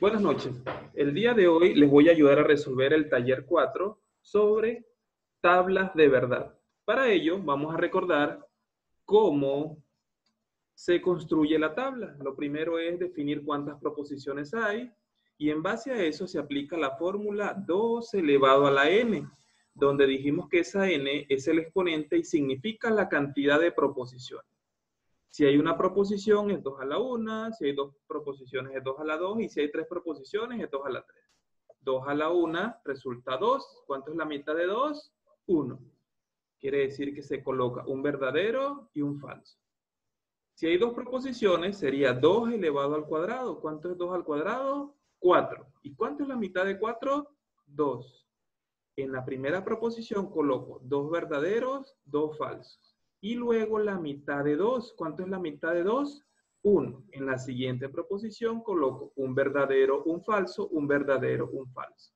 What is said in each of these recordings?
Buenas noches. El día de hoy les voy a ayudar a resolver el taller 4 sobre tablas de verdad. Para ello vamos a recordar cómo se construye la tabla. Lo primero es definir cuántas proposiciones hay y en base a eso se aplica la fórmula 2 elevado a la n, donde dijimos que esa n es el exponente y significa la cantidad de proposiciones. Si hay una proposición es 2 a la 1, si hay dos proposiciones es 2 a la 2 y si hay tres proposiciones es 2 a la 3. 2 a la 1 resulta 2. ¿Cuánto es la mitad de 2? 1. Quiere decir que se coloca un verdadero y un falso. Si hay dos proposiciones sería 2 elevado al cuadrado. ¿Cuánto es 2 al cuadrado? 4. ¿Y cuánto es la mitad de 4? 2. En la primera proposición coloco dos verdaderos, dos falsos. Y luego la mitad de 2. ¿Cuánto es la mitad de 2? 1. En la siguiente proposición coloco un verdadero, un falso, un verdadero, un falso.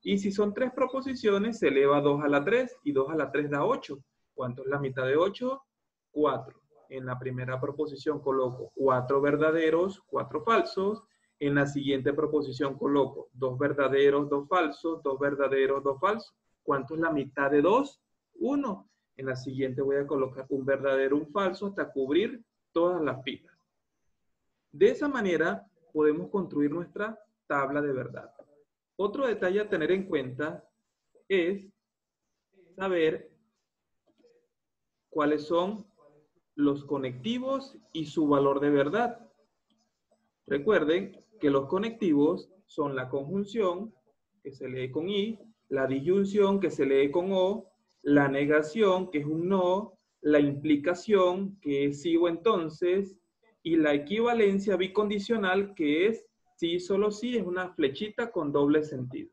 Y si son tres proposiciones, se eleva 2 a la 3 y 2 a la 3 da 8. ¿Cuánto es la mitad de 8? 4. En la primera proposición coloco 4 verdaderos, 4 falsos. En la siguiente proposición coloco 2 verdaderos, 2 falsos, 2 verdaderos, 2 falsos. ¿Cuánto es la mitad de 2? 1. En la siguiente voy a colocar un verdadero, un falso, hasta cubrir todas las filas. De esa manera podemos construir nuestra tabla de verdad. Otro detalle a tener en cuenta es saber cuáles son los conectivos y su valor de verdad. Recuerden que los conectivos son la conjunción, que se lee con I, la disyunción, que se lee con O, la negación, que es un no, la implicación, que es sí o entonces, y la equivalencia bicondicional, que es sí, solo sí, es una flechita con doble sentido.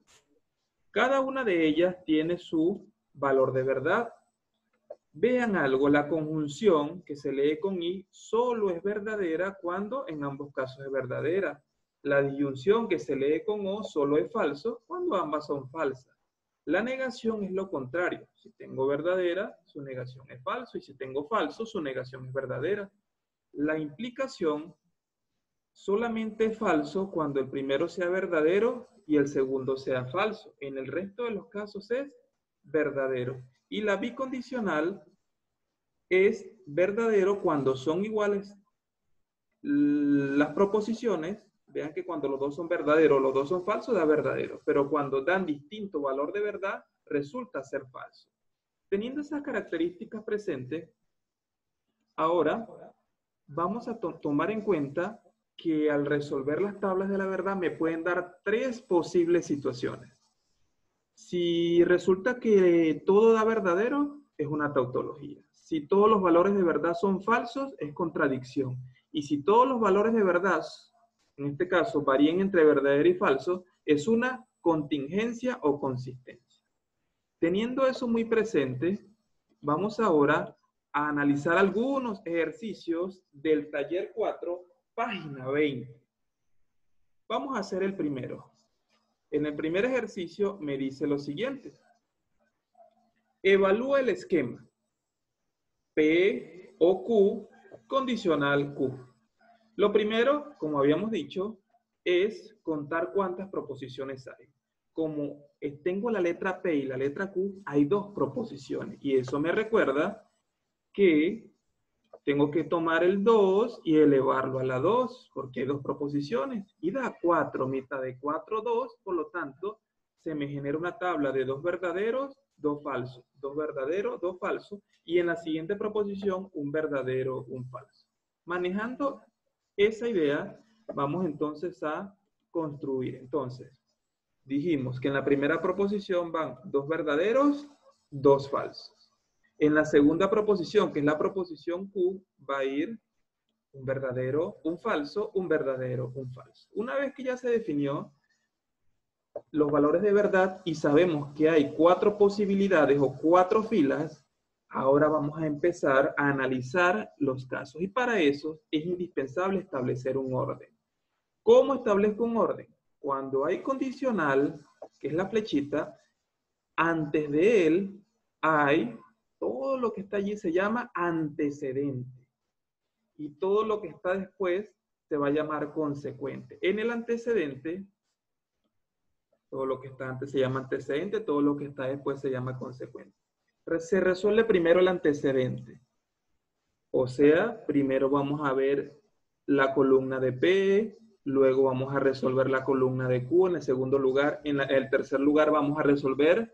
Cada una de ellas tiene su valor de verdad. Vean algo, la conjunción que se lee con I solo es verdadera cuando en ambos casos es verdadera. La disyunción que se lee con O solo es falso cuando ambas son falsas. La negación es lo contrario. Si tengo verdadera, su negación es falso. Y si tengo falso, su negación es verdadera. La implicación solamente es falso cuando el primero sea verdadero y el segundo sea falso. En el resto de los casos es verdadero. Y la bicondicional es verdadero cuando son iguales las proposiciones. Vean que cuando los dos son verdaderos, los dos son falsos, da verdadero. Pero cuando dan distinto valor de verdad, resulta ser falso. Teniendo esas características presentes, ahora vamos a tomar en cuenta que al resolver las tablas de la verdad me pueden dar tres posibles situaciones. Si resulta que todo da verdadero, es una tautología. Si todos los valores de verdad son falsos, es contradicción. Y si todos los valores de verdad, en este caso, varían entre verdadero y falso, es una contingencia o consistencia. Teniendo eso muy presente, vamos ahora a analizar algunos ejercicios del taller 4, página 20. Vamos a hacer el primero. En el primer ejercicio me dice lo siguiente. Evalúa el esquema P o Q condicional Q. Lo primero, como habíamos dicho, es contar cuántas proposiciones hay. Como tengo la letra P y la letra Q, hay dos proposiciones. Y eso me recuerda que tengo que tomar el 2 y elevarlo a la 2, porque hay dos proposiciones. Y da 4, mitad de 4, 2. Por lo tanto, se me genera una tabla de dos verdaderos, dos falsos. Dos verdaderos, dos falsos. Y en la siguiente proposición, un verdadero, un falso. Manejando esa idea, vamos entonces a construir. Entonces, dijimos que en la primera proposición van dos verdaderos, dos falsos. En la segunda proposición, que es la proposición Q, va a ir un verdadero, un falso, un verdadero, un falso. Una vez que ya se definió los valores de verdad y sabemos que hay cuatro posibilidades o cuatro filas, ahora vamos a empezar a analizar los casos. Y para eso es indispensable establecer un orden. ¿Cómo establezco un orden? Cuando hay condicional, que es la flechita, antes de él hay todo lo que está allí se llama antecedente. Y todo lo que está después se va a llamar consecuente. En el antecedente, todo lo que está antes se llama antecedente, todo lo que está después se llama consecuente. Se resuelve primero el antecedente. O sea, primero vamos a ver la columna de P, luego vamos a resolver la columna de Q en el segundo lugar. En el tercer lugar vamos a resolver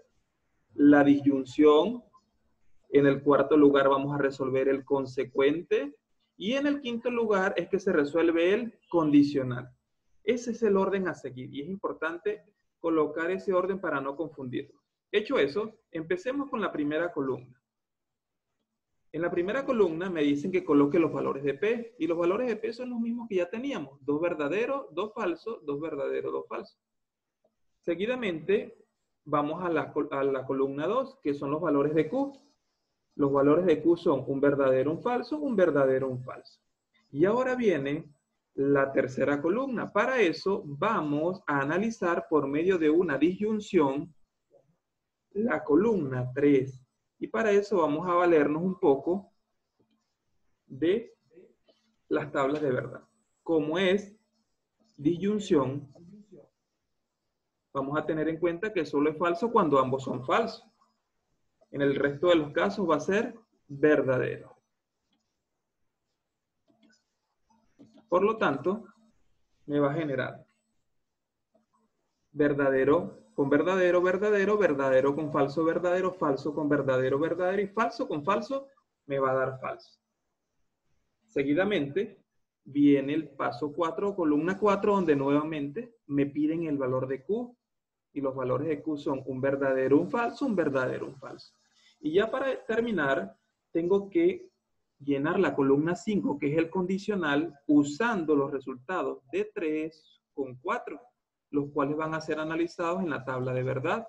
la disyunción. En el cuarto lugar vamos a resolver el consecuente. Y en el quinto lugar es que se resuelve el condicional. Ese es el orden a seguir y es importante colocar ese orden para no confundirlo. Hecho eso, empecemos con la primera columna. En la primera columna me dicen que coloque los valores de P, y los valores de P son los mismos que ya teníamos. 2 verdaderos, 2 falsos, 2 verdaderos, 2 falsos. Seguidamente, vamos a la columna 2, que son los valores de Q. Los valores de Q son un verdadero, un falso, un verdadero, un falso. Y ahora viene la tercera columna. Para eso, vamos a analizar por medio de una disyunción la columna 3. Y para eso vamos a valernos un poco de las tablas de verdad. Como es disyunción, vamos a tener en cuenta que solo es falso cuando ambos son falsos. En el resto de los casos va a ser verdadero. Por lo tanto, me va a generar verdadero con verdadero, verdadero, verdadero con falso, verdadero, falso con verdadero, verdadero y falso con falso me va a dar falso. Seguidamente viene el paso 4, columna 4, donde nuevamente me piden el valor de Q. Y los valores de Q son un verdadero, un falso, un verdadero, un falso. Y ya para terminar, tengo que llenar la columna 5, que es el condicional, usando los resultados de 3 con 4, los cuales van a ser analizados en la tabla de verdad.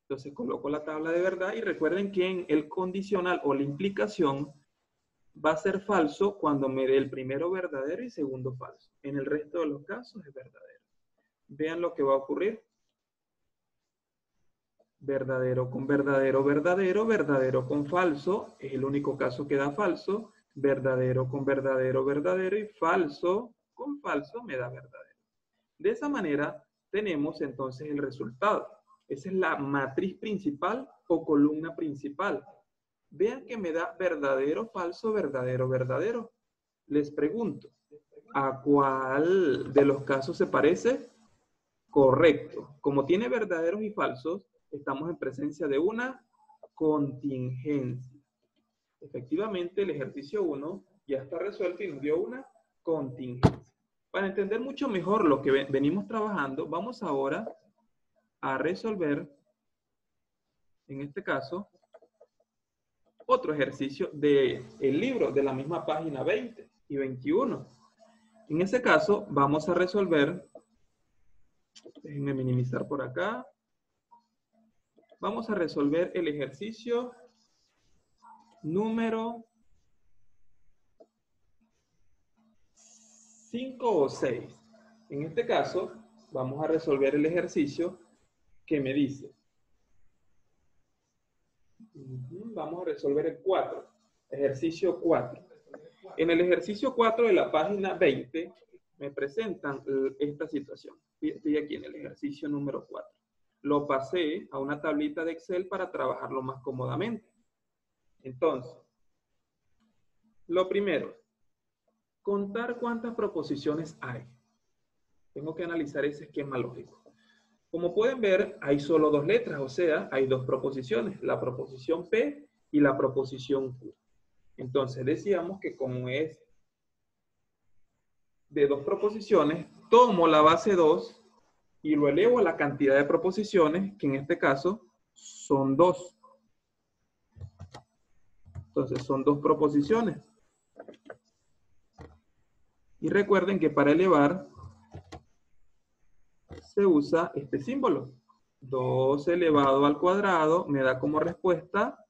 Entonces coloco la tabla de verdad y recuerden que en el condicional o la implicación va a ser falso cuando me dé el primero verdadero y segundo falso. En el resto de los casos es verdadero. Vean lo que va a ocurrir. Verdadero con verdadero, verdadero, verdadero con falso, es el único caso que da falso. Verdadero con verdadero, verdadero y falso con falso me da verdadero. De esa manera tenemos entonces el resultado. Esa es la matriz principal o columna principal. Vean que me da verdadero, falso, verdadero, verdadero. Les pregunto, ¿a cuál de los casos se parece? Correcto. Como tiene verdaderos y falsos, estamos en presencia de una contingencia. Efectivamente, el ejercicio 1 ya está resuelto y nos dio una contingencia. Para entender mucho mejor lo que venimos trabajando, vamos ahora a resolver, en este caso, otro ejercicio del libro, de la misma página 20 y 21. En ese caso, vamos a resolver, déjenme minimizar por acá, vamos a resolver el ejercicio número 5 o 6. En este caso, vamos a resolver el ejercicio que me dice. Vamos a resolver el 4. Ejercicio 4. En el ejercicio 4 de la página 20 me presentan esta situación. Estoy aquí en el ejercicio número 4. Lo pasé a una tablita de Excel para trabajarlo más cómodamente. Entonces, lo primero, contar cuántas proposiciones hay. Tengo que analizar ese esquema lógico. Como pueden ver, hay solo 2 letras, o sea, hay 2 proposiciones, la proposición P y la proposición Q. Entonces, decíamos que como es de 2 proposiciones, tomo la base 2 y lo elevo a la cantidad de proposiciones, que en este caso son 2. Entonces, son 2 proposiciones. Y recuerden que para elevar se usa este símbolo. 2 elevado al cuadrado me da como respuesta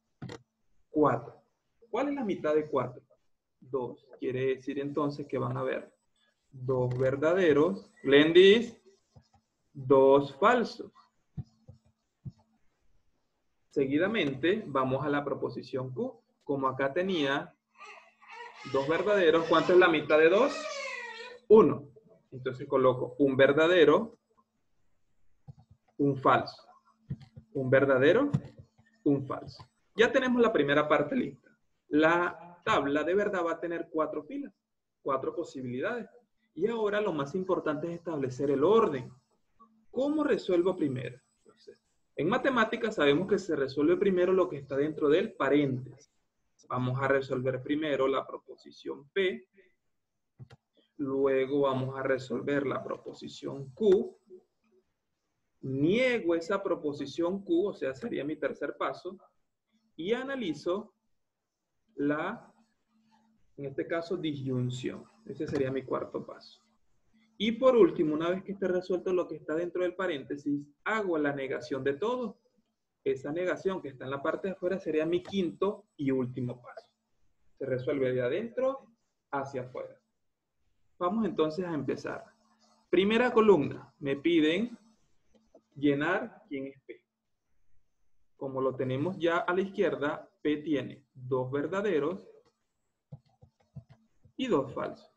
4. ¿Cuál es la mitad de 4? 2. Quiere decir entonces que van a haber 2 verdaderos, Glendis, 2 falsos. Seguidamente vamos a la proposición Q. Como acá tenía 2 verdaderos, ¿cuánto es la mitad de 2? 1. Entonces coloco un verdadero, un falso. Un verdadero, un falso. Ya tenemos la primera parte lista. La tabla de verdad va a tener 4 filas, 4 posibilidades. Y ahora lo más importante es establecer el orden. ¿Cómo resuelvo primero? Entonces, en matemáticas sabemos que se resuelve primero lo que está dentro del paréntesis. Vamos a resolver primero la proposición P. Luego vamos a resolver la proposición Q. Niego esa proposición Q, o sea, sería mi tercer paso. Y analizo en este caso, disyunción. Ese sería mi cuarto paso. Y por último, una vez que esté resuelto lo que está dentro del paréntesis, hago la negación de todo. Esa negación que está en la parte de afuera sería mi quinto y último paso. Se resuelve de adentro hacia afuera. Vamos entonces a empezar. Primera columna, me piden llenar quién es P. Como lo tenemos ya a la izquierda, P tiene 2 verdaderos y 2 falsos.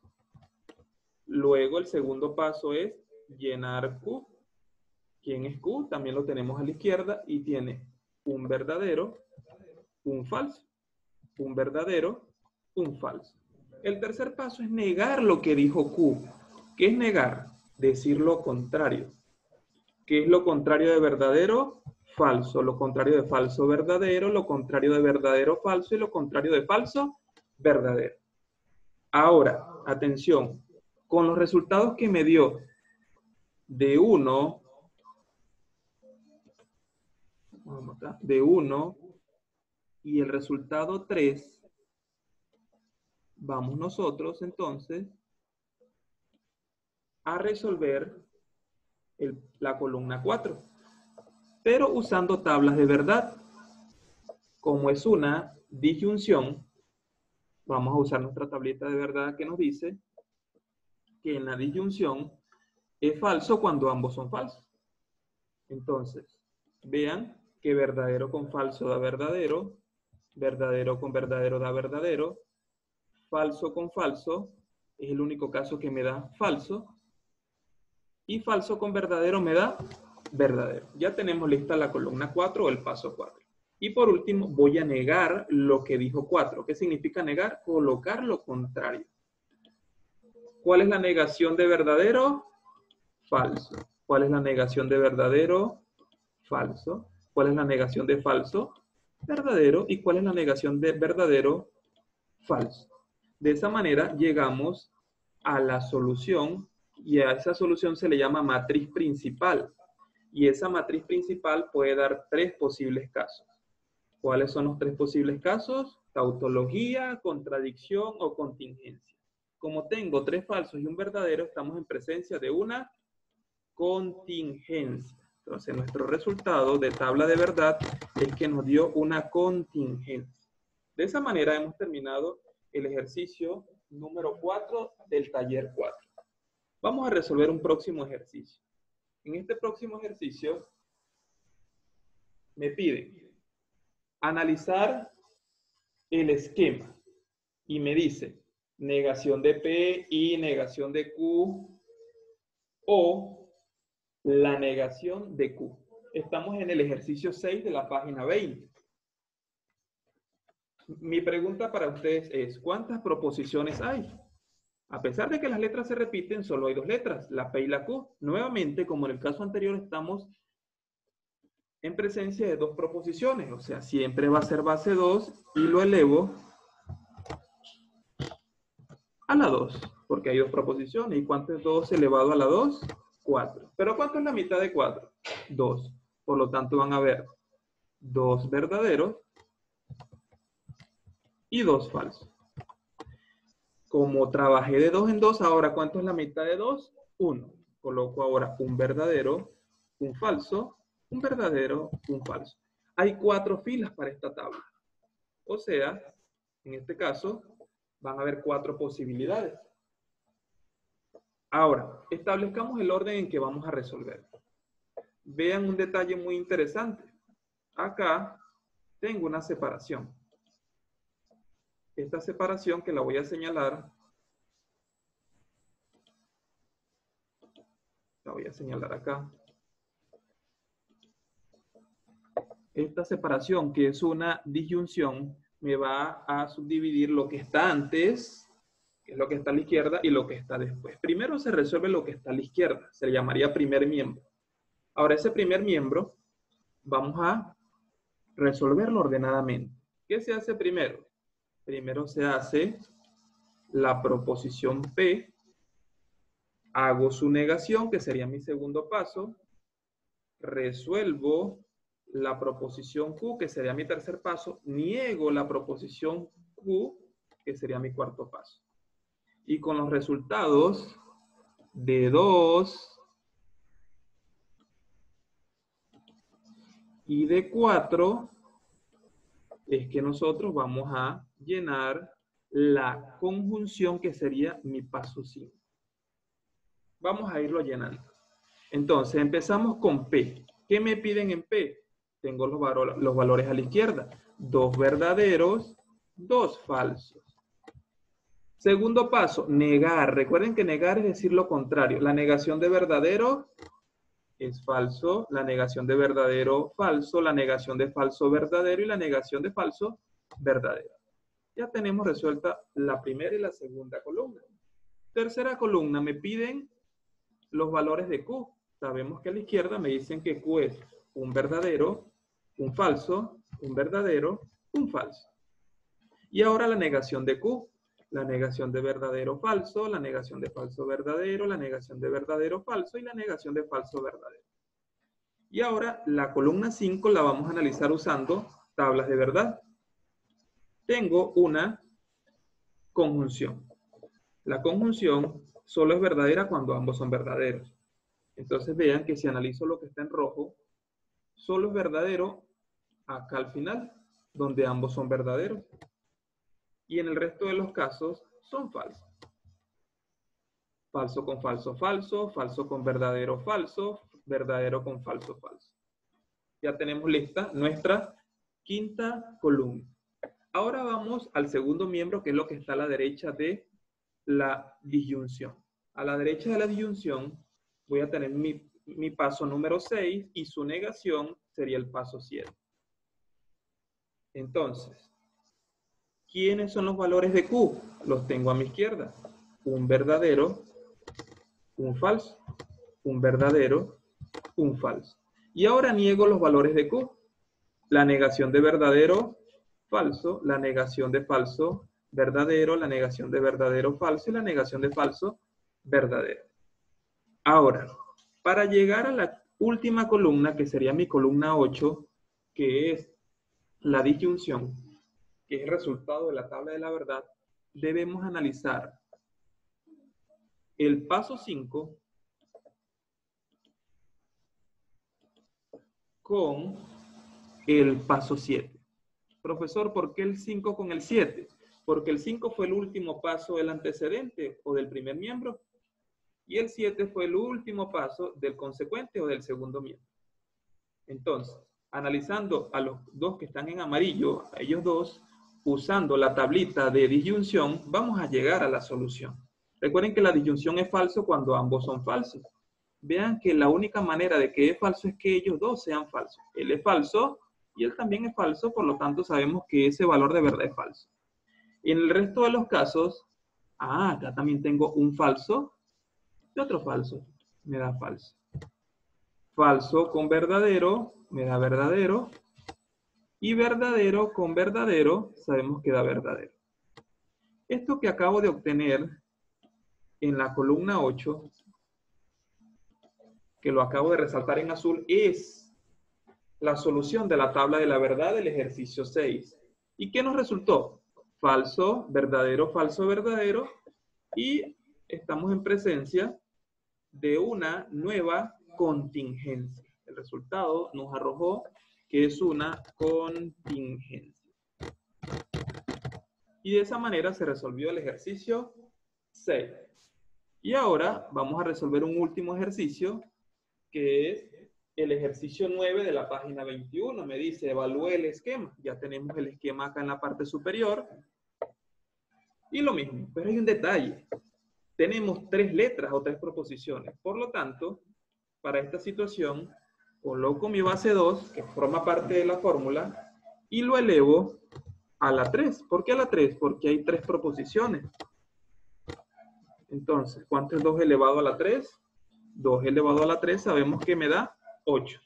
Luego el segundo paso es llenar Q. ¿Quién es Q? También lo tenemos a la izquierda y tiene un verdadero, un falso. Un verdadero, un falso. El tercer paso es negar lo que dijo Q. ¿Qué es negar? Decir lo contrario. ¿Qué es lo contrario de verdadero? Falso. Lo contrario de falso, verdadero. Lo contrario de verdadero, falso. Y lo contrario de falso, verdadero. Ahora, atención. Con los resultados que me dio de 1, y el resultado 3, vamos nosotros entonces a resolver la columna 4, pero usando tablas de verdad. Como es una disyunción, vamos a usar nuestra tablita de verdad que nos dice que en la disyunción es falso cuando ambos son falsos. Entonces, vean que verdadero con falso da verdadero, verdadero con verdadero da verdadero, falso con falso es el único caso que me da falso, y falso con verdadero me da verdadero. Ya tenemos lista la columna 4 o el paso 4. Y por último, voy a negar lo que dijo 4. ¿Qué significa negar? Colocar lo contrario. ¿Cuál es la negación de verdadero? Falso. ¿Cuál es la negación de verdadero? Falso. ¿Cuál es la negación de falso? Verdadero. ¿Y cuál es la negación de verdadero? Falso. De esa manera llegamos a la solución, y a esa solución se le llama matriz principal. Y esa matriz principal puede dar 3 posibles casos. ¿Cuáles son los 3 posibles casos? Tautología, contradicción o contingencia. Como tengo 3 falsos y un verdadero, estamos en presencia de una contingencia. Entonces, nuestro resultado de tabla de verdad es que nos dio una contingencia. De esa manera hemos terminado el ejercicio número 4 del taller 4. Vamos a resolver un próximo ejercicio. En este próximo ejercicio me piden analizar el esquema y me dice negación de P y negación de Q o la negación de Q. Estamos en el ejercicio 6 de la página 20. Mi pregunta para ustedes es, ¿cuántas proposiciones hay? A pesar de que las letras se repiten, solo hay 2 letras, la P y la Q. Nuevamente, como en el caso anterior, estamos en presencia de 2 proposiciones. O sea, siempre va a ser base 2 y lo elevo a la 2, porque hay 2 proposiciones. ¿Y cuánto es 2 elevado a la 2? 4. ¿Pero cuánto es la mitad de 4? 2. Por lo tanto, van a haber 2 verdaderos y 2 falsos. Como trabajé de 2 en 2, ahora ¿cuánto es la mitad de 2? 1. Coloco ahora un verdadero, un falso, un verdadero, un falso. Hay 4 filas para esta tabla. O sea, en este caso, van a haber 4 posibilidades. Ahora, establezcamos el orden en que vamos a resolver. Vean un detalle muy interesante. Acá tengo una separación. Esta separación que la voy a señalar La voy a señalar acá. Esta separación, que es una disyunción, me va a subdividir lo que está antes, que es lo que está a la izquierda, y lo que está después. Primero se resuelve lo que está a la izquierda. Se le llamaría primer miembro. Ahora, ese primer miembro, vamos a resolverlo ordenadamente. ¿Qué se hace primero? Primero se hace la proposición P, hago su negación, que sería mi segundo paso, resuelvo la proposición Q, que sería mi tercer paso, niego la proposición Q, que sería mi cuarto paso. Y con los resultados de 2 y de 4, es que nosotros vamos a llenar la conjunción, que sería mi paso 5. Vamos a irlo llenando. Entonces, empezamos con P. ¿Qué me piden en P? Tengo los valores a la izquierda. 2 verdaderos, 2 falsos. Segundo paso, negar. Recuerden que negar es decir lo contrario. La negación de verdadero es falso, la negación de verdadero, falso, la negación de falso, verdadero, y la negación de falso, verdadero. Ya tenemos resuelta la primera y la segunda columna. Tercera columna, me piden los valores de Q. Sabemos que a la izquierda me dicen que Q es un verdadero, un falso, un verdadero, un falso. Y ahora la negación de Q. La negación de verdadero, falso, la negación de falso, verdadero, la negación de verdadero, falso y la negación de falso, verdadero. Y ahora la columna 5 la vamos a analizar usando tablas de verdad. Tengo una conjunción. La conjunción solo es verdadera cuando ambos son verdaderos. Entonces vean que si analizo lo que está en rojo, solo es verdadero acá al final, donde ambos son verdaderos. Y en el resto de los casos son falsos. Falso con falso, falso, falso con verdadero, falso, verdadero con falso, falso. Ya tenemos lista nuestra quinta columna. Ahora vamos al segundo miembro, que es lo que está a la derecha de la disyunción. A la derecha de la disyunción voy a tener mi paso número 6 y su negación sería el paso 7. Entonces, ¿quiénes son los valores de Q? Los tengo a mi izquierda. Un verdadero, un falso, un verdadero, un falso. Y ahora niego los valores de Q. La negación de verdadero, falso, la negación de falso, verdadero, la negación de verdadero, falso y la negación de falso, verdadero. Ahora, para llegar a la última columna, que sería mi columna 8, que es la disyunción, que es el resultado de la tabla de la verdad, debemos analizar el paso 5 con el paso 7. Profesor, ¿por qué el 5 con el 7? Porque el 5 fue el último paso del antecedente o del primer miembro, y el 7 fue el último paso del consecuente o del segundo miembro. Entonces, analizando a los dos que están en amarillo, a ellos dos, usando la tablita de disyunción, vamos a llegar a la solución. Recuerden que la disyunción es falso cuando ambos son falsos. Vean que la única manera de que es falso es que ellos dos sean falsos. Él es falso y él también es falso, por lo tanto sabemos que ese valor de verdad es falso. En el resto de los casos, acá también tengo un falso y otro falso, me da falso. Falso con verdadero, me da verdadero. Y verdadero con verdadero, sabemos que da verdadero. Esto que acabo de obtener en la columna 8, que lo acabo de resaltar en azul, es la solución de la tabla de la verdad del ejercicio 6. ¿Y qué nos resultó? Falso, verdadero, falso, verdadero. Y estamos en presencia de una nueva contingencia. El resultado nos arrojó que es una contingencia. Y de esa manera se resolvió el ejercicio 6. Y ahora vamos a resolver un último ejercicio, que es el ejercicio 9 de la página 21. Me dice, evalúe el esquema. Ya tenemos el esquema acá en la parte superior. Y lo mismo, pero hay un detalle. Tenemos 3 letras o 3 proposiciones. Por lo tanto, para esta situación, coloco mi base 2, que forma parte de la fórmula, y lo elevo a la 3. ¿Por qué a la 3? Porque hay 3 proposiciones. Entonces, ¿cuánto es 2 elevado a la 3? 2 elevado a la 3 sabemos que me da 8.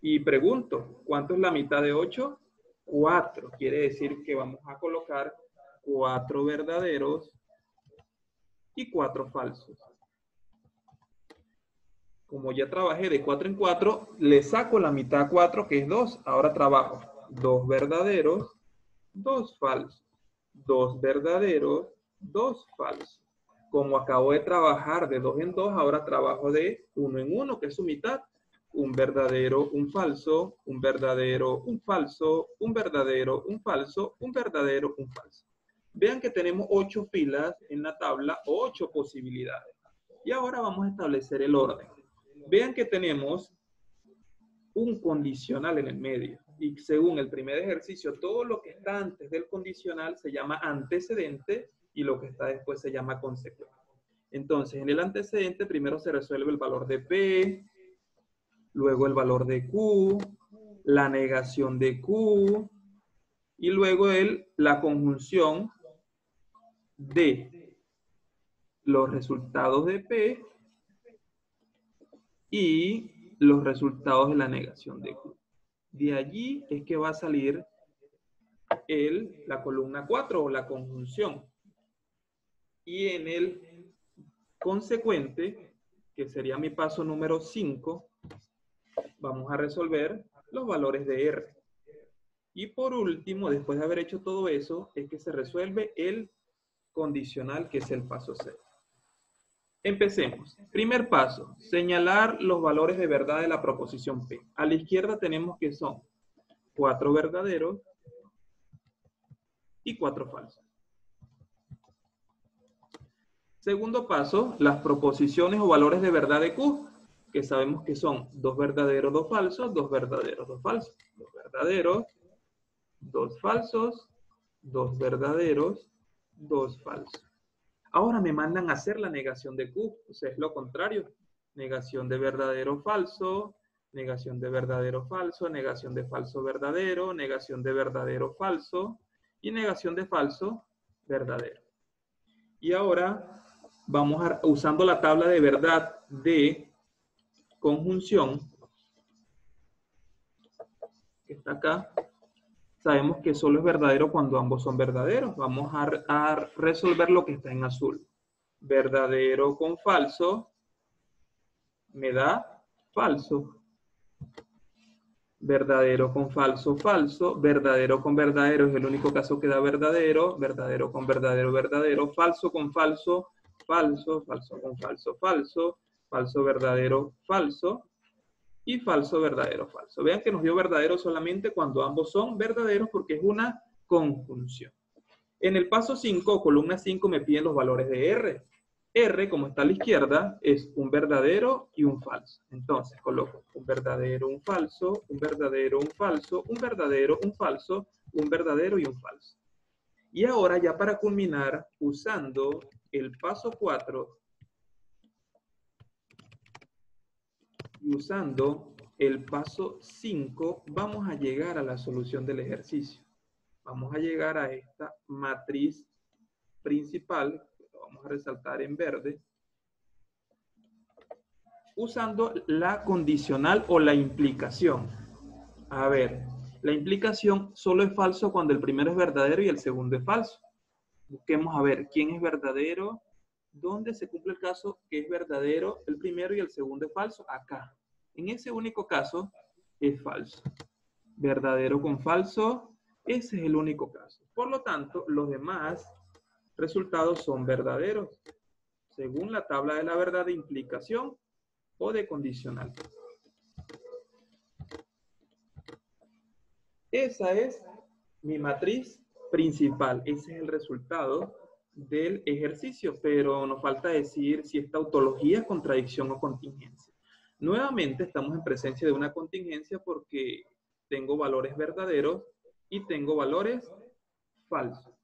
Y pregunto, ¿cuánto es la mitad de 8? 4. Quiere decir que vamos a colocar 4 verdaderos y 4 falsos. Como ya trabajé de 4 en 4, le saco la mitad a 4, que es 2. Ahora trabajo 2 verdaderos, 2 falsos. 2 verdaderos, 2 falsos. Como acabo de trabajar de 2 en 2, ahora trabajo de 1 en 1, que es su mitad. Un verdadero, un falso, un verdadero, un falso, un verdadero, un falso, un verdadero, un falso. Vean que tenemos 8 filas en la tabla, 8 posibilidades. Y ahora vamos a establecer el orden. Vean que tenemos un condicional en el medio. Y según el primer ejercicio, todo lo que está antes del condicional se llama antecedente y lo que está después se llama consecuente. Entonces, en el antecedente primero se resuelve el valor de P, luego el valor de Q, la negación de Q, y luego la conjunción de los resultados de P y los resultados de la negación de Q. De allí es que va a salir la columna 4 o la conjunción. Y en el consecuente, que sería mi paso número 5, vamos a resolver los valores de R. Y por último, después de haber hecho todo eso, es que se resuelve el condicional, que es el paso 6. Empecemos. Primer paso, señalar los valores de verdad de la proposición P. A la izquierda tenemos que son 4 verdaderos y 4 falsos. Segundo paso, las proposiciones o valores de verdad de Q, que sabemos que son 2 verdaderos, 2 falsos, 2 verdaderos, 2 falsos. 2 verdaderos, 2 falsos, 2 verdaderos, 2 falsos. Ahora me mandan a hacer la negación de Q, o sea, es lo contrario. Negación de verdadero falso, negación de verdadero falso, negación de falso verdadero, negación de verdadero falso y negación de falso verdadero. Y ahora vamos usando la tabla de verdad de conjunción, que está acá. Sabemos que solo es verdadero cuando ambos son verdaderos. Vamos a resolver lo que está en azul. Verdadero con falso me da falso. Verdadero con falso, falso. Verdadero con verdadero es el único caso que da verdadero. Verdadero con verdadero, verdadero. Falso con falso, falso. Falso con falso, falso. Falso, verdadero, falso. Y falso, verdadero, falso. Vean que nos dio verdadero solamente cuando ambos son verdaderos porque es una conjunción. En el paso 5, columna 5, me piden los valores de R. R, como está a la izquierda, es un verdadero y un falso. Entonces coloco un verdadero, un falso, un verdadero, un falso, un verdadero, un falso, un verdadero y un falso. Y ahora ya para culminar, usando el paso 4, y usando el paso 5, vamos a llegar a la solución del ejercicio. Vamos a llegar a esta matriz principal, que lo vamos a resaltar en verde, usando la condicional o la implicación. A ver, la implicación solo es falso cuando el primero es verdadero y el segundo es falso. Busquemos a ver quién es verdadero, dónde se cumple el caso que es verdadero el primero y el segundo es falso. Acá. En ese único caso es falso. Verdadero con falso, ese es el único caso. Por lo tanto, los demás resultados son verdaderos, según la tabla de la verdad de implicación o de condicional. Esa es mi matriz principal. Ese es el resultado del ejercicio, pero nos falta decir si es tautología, contradicción o contingencia. Nuevamente estamos en presencia de una contingencia porque tengo valores verdaderos y tengo valores falsos.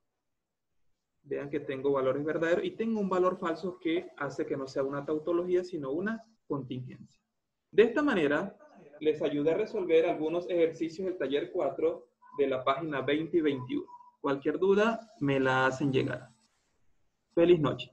Vean que tengo valores verdaderos y tengo un valor falso que hace que no sea una tautología, sino una contingencia. De esta manera, les ayudé a resolver algunos ejercicios del taller 4 de la página 20 y 21. Cualquier duda, me la hacen llegar. Feliz noche.